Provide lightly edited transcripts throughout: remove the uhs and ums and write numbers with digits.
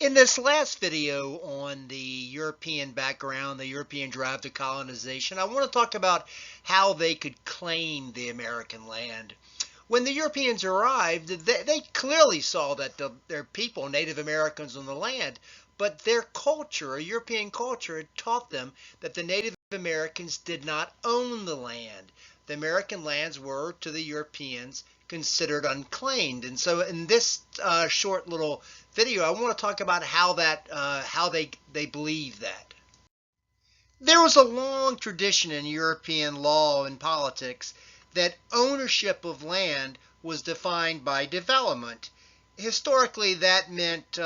In this last video on the European background, the European drive to colonization, I want to talk about how they could claim the American land. When the Europeans arrived, they clearly saw that their people, Native Americans on the land, but their culture, a European culture, had taught them that the Native Americans did not own the land. The American lands were, to the Europeans, considered unclaimed. And so in this short little video, I want to talk about how they believe that. There was a long tradition in European law and politics that ownership of land was defined by development. Historically, that meant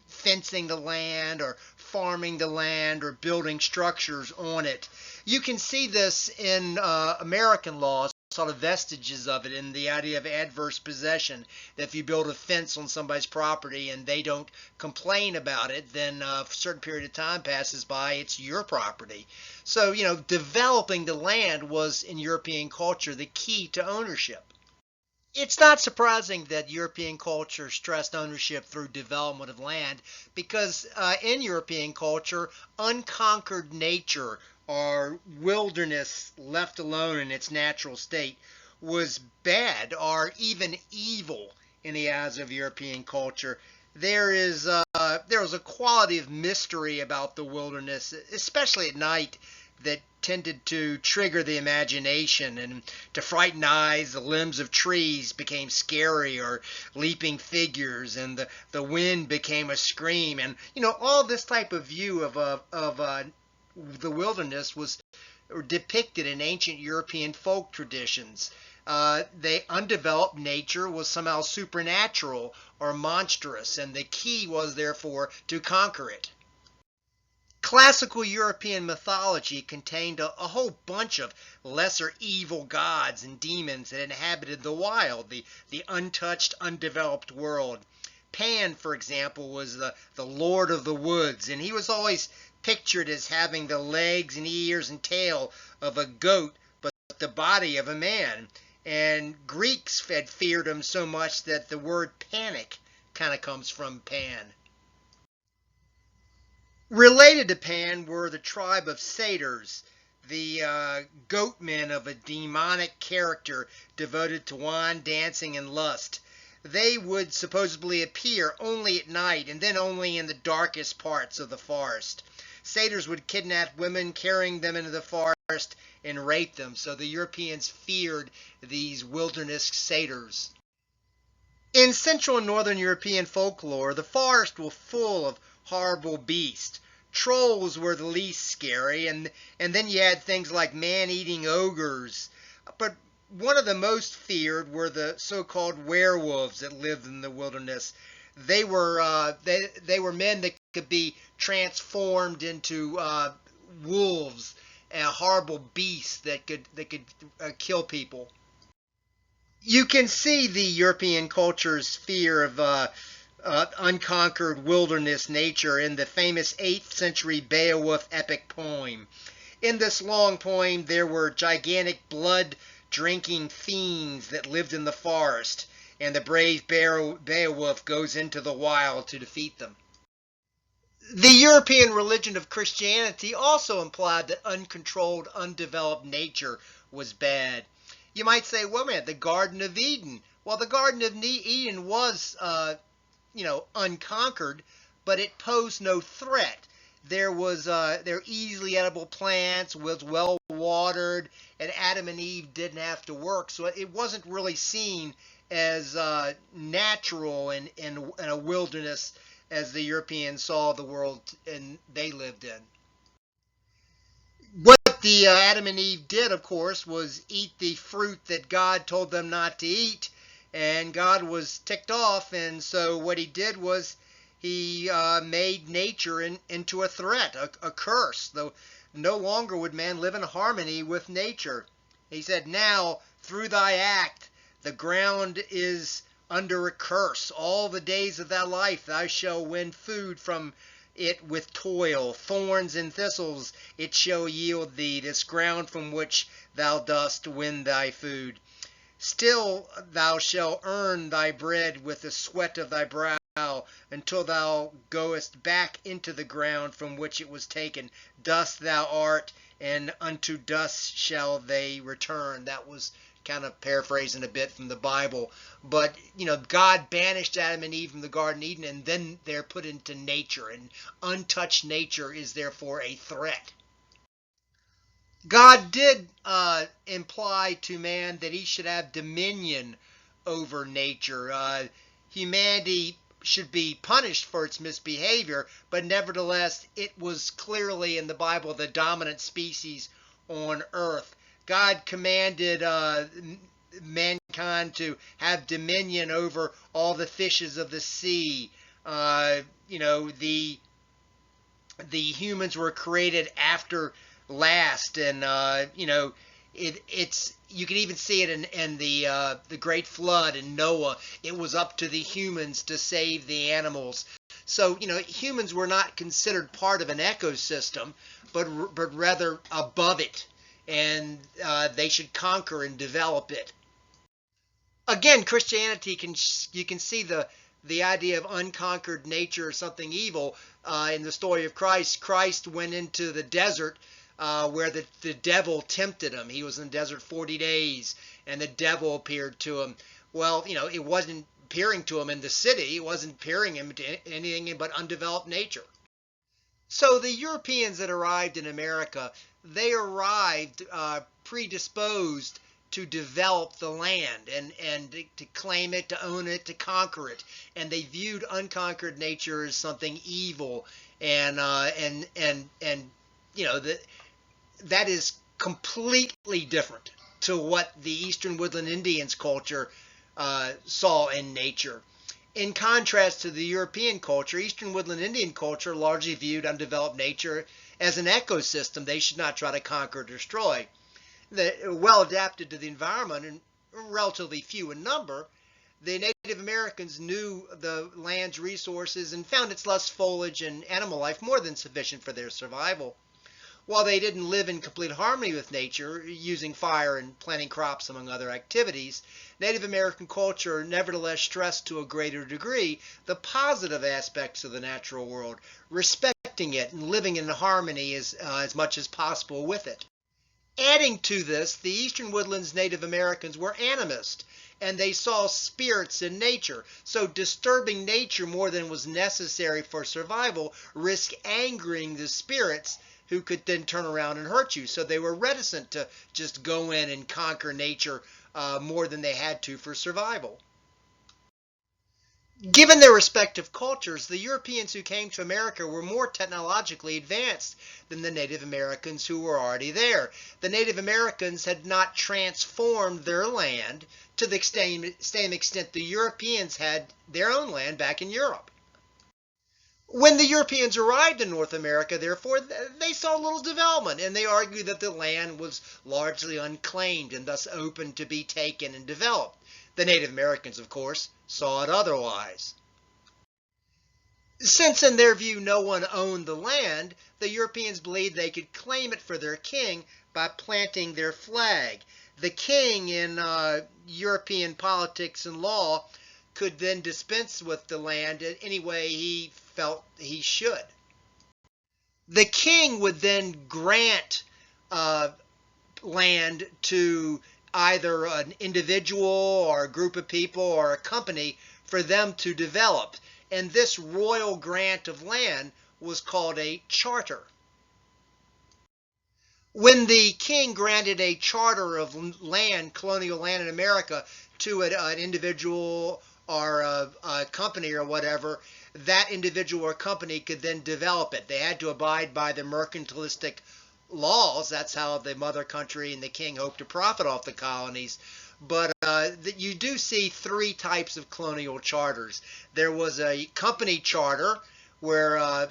fencing the land or farming the land or building structures on it. You can see this in American laws, sort of vestiges of it in the idea of adverse possession, that if you build a fence on somebody's property and they don't complain about it, then a certain period of time passes by, it's your property. So, developing the land was in European culture the key to ownership. It's not surprising that European culture stressed ownership through development of land because in European culture, unconquered nature or wilderness left alone in its natural state was bad or even evil in the eyes of European culture. There was a quality of mystery about the wilderness, especially at night, that tended to trigger the imagination and to frighten eyes. The limbs of trees became scary or leaping figures, and the wind became a scream. And all this type of view of the wilderness was depicted in ancient European folk traditions. The undeveloped nature was somehow supernatural or monstrous, and the key was therefore to conquer it. Classical European mythology contained a whole bunch of lesser evil gods and demons that inhabited the wild, the untouched, undeveloped world. Pan, for example, was the lord of the woods, and he was always pictured as having the legs and ears and tail of a goat, but the body of a man. And Greeks had feared him so much that the word panic kind of comes from Pan. Related to Pan were the tribe of satyrs, the goat men of a demonic character devoted to wine, dancing, and lust. They would supposedly appear only at night and then only in the darkest parts of the forest. Satyrs would kidnap women, carrying them into the forest and rape them, so the Europeans feared these wilderness satyrs. In Central and Northern European folklore, the forests were full of horrible beasts. Trolls were the least scary, and then you had things like man-eating ogres. But one of the most feared were the so-called werewolves that lived in the wilderness. They were men that could be transformed into wolves, horrible beasts that could kill people. You can see the European culture's fear of unconquered wilderness nature in the famous 8th century Beowulf epic poem. In this long poem, there were gigantic blood-drinking fiends that lived in the forest, and the brave Beowulf goes into the wild to defeat them. The European religion of Christianity also implied that uncontrolled, undeveloped nature was bad. You might say, well, man, the Garden of Eden. Well, the Garden of Eden was, unconquered, but it posed no threat. There were easily edible plants, was well watered, and Adam and Eve didn't have to work, so it wasn't really seen as natural in a wilderness as the Europeans saw the world and they lived in. What the Adam and Eve did, of course, was eat the fruit that God told them not to eat, and God was ticked off, and so what he did was he made nature into a threat, a curse. Though no longer would man live in harmony with nature. He said, now, through thy act, the ground is under a curse. All the days of thy life thou shalt win food from it with toil. Thorns and thistles it shall yield thee, this ground from which thou dost win thy food. Still thou shalt earn thy bread with the sweat of thy brow, until thou goest back into the ground from which it was taken. Dust thou art, and unto dust shall they return. That was kind of paraphrasing a bit from the Bible. But, God banished Adam and Eve from the Garden of Eden, and then they're put into nature, and untouched nature is therefore a threat. God did imply to man that he should have dominion over nature. Humanity should be punished for its misbehavior, but nevertheless, it was clearly in the Bible the dominant species on earth. God commanded mankind to have dominion over all the fishes of the sea. The humans were created after last, and it's you can even see it in the Great Flood and Noah. It was up to the humans to save the animals. So humans were not considered part of an ecosystem, but rather above it, and they should conquer and develop it. Again, Christianity you can see the idea of unconquered nature or something evil in the story of Christ. Christ went into the desert where the devil tempted him. He was in the desert 40 days, and the devil appeared to him. Well, it wasn't appearing to him in the city. It wasn't appearing him to anything but undeveloped nature. So the Europeans that arrived in America, they arrived predisposed to develop the land and to claim it, to own it, to conquer it. And they viewed unconquered nature as something evil, and that is completely different to what the Eastern Woodland Indians culture saw in nature. In contrast to the European culture, Eastern Woodland Indian culture largely viewed undeveloped nature as an ecosystem they should not try to conquer or destroy. They're well adapted to the environment and relatively few in number. The Native Americans knew the land's resources and found its lush foliage and animal life more than sufficient for their survival. While they didn't live in complete harmony with nature, using fire and planting crops among other activities, Native American culture nevertheless stressed to a greater degree the positive aspects of the natural world, respecting it and living in harmony as much as possible with it. Adding to this, the Eastern Woodlands Native Americans were animist, and they saw spirits in nature. So disturbing nature more than was necessary for survival risked angering the spirits, who could then turn around and hurt you. So they were reticent to just go in and conquer nature more than they had to for survival. Given their respective cultures, the Europeans who came to America were more technologically advanced than the Native Americans who were already there. The Native Americans had not transformed their land to the same extent the Europeans had their own land back in Europe. When the Europeans arrived in North America, therefore, they saw little development, and they argued that the land was largely unclaimed and thus open to be taken and developed. The Native Americans, of course, saw it otherwise. Since in their view no one owned the land, the Europeans believed they could claim it for their king by planting their flag. The king in European politics and law could then dispense with the land in any way he felt he should. The king would then grant land to either an individual or a group of people or a company for them to develop. And this royal grant of land was called a charter. When the king granted a charter of land, colonial land in America, to an individual or a company or whatever, that individual or company could then develop it. They had to abide by the mercantilistic laws. That's how the mother country and the king hoped to profit off the colonies. But you do see three types of colonial charters. There was a company charter where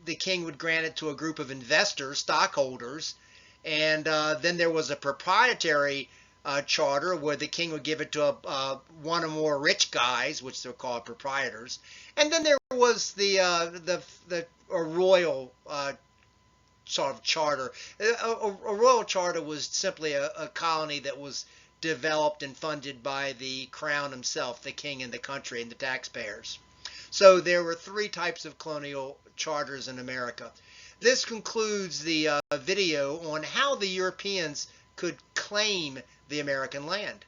the king would grant it to a group of investors, stockholders, and then there was a proprietary charter where the king would give it to one or more rich guys, which they're called proprietors, and then there was the royal sort of charter. A royal charter was simply a colony that was developed and funded by the crown himself, the king and the country and the taxpayers. So there were three types of colonial charters in America. This concludes the video on how the Europeans could claim the American land.